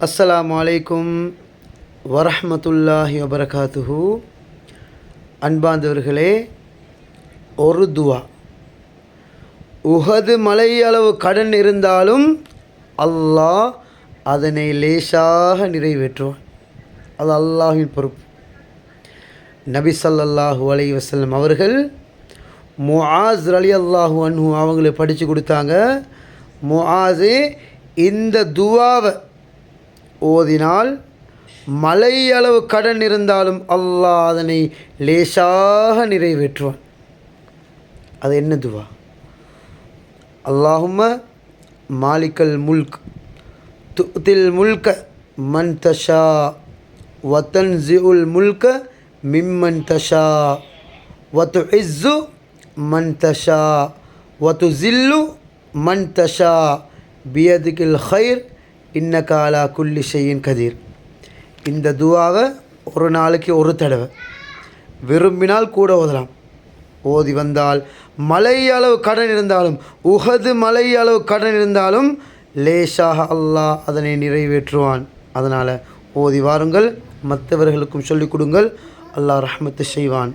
அஸ்ஸலாமு அலைக்கும் வரஹ்மத்துல்லாஹி வபரகாத்துஹு. அன்பார்ந்தவர்களே, ஒரு துவா. உஹது மலை அளவு கடன் இருந்தாலும் அல்லாஹ் அதனை லேசாக நிறைவேற்றுவான். அது அல்லாஹ்வின் பொறுப்பு. நபி ஸல்லல்லாஹு அலைஹி வஸல்லம் அவர்கள் முஆஸ் ரலியல்லாஹு அன்ஹு அவங்களுக்கு படித்து கொடுத்தாங்க. முஆஸே, இந்த துவாவை ஓதினால் மலை அளவு கடன் இருந்தாலும் அல்லாஹ் அதனை லேசாக நிறைவேற்றுவான். அது என்ன துவா? அல்லாஹும்ம மாலிக்கல் முல்க் துத்தில் முல்க மன் தஷா வதன்ஸிஉல் முல்க மிம்மன் தஷா வதுஇஸ்ஸு மன் தஷா வதுஸில்லு மன் தஷா பியதிகில் கைர் இன்னக அலா குல்லி ஷைஇன் கதீர். இந்த துவாவை ஒரு நாளைக்கு ஒரு தடவை விரும்பினால் கூட ஓதலாம். ஓதி வந்தால் மலை அளவு கடன் இருந்தாலும், உஹது மலை அளவு கடன் இருந்தாலும் லேசாக அல்லாஹ் அதனை நிறைவேற்றுவான். அதனால் ஓதி வாருங்கள், மற்றவர்களுக்கும் சொல்லிக் கொடுங்கள். அல்லாஹ் ரஹ்மத்து செய்வான்.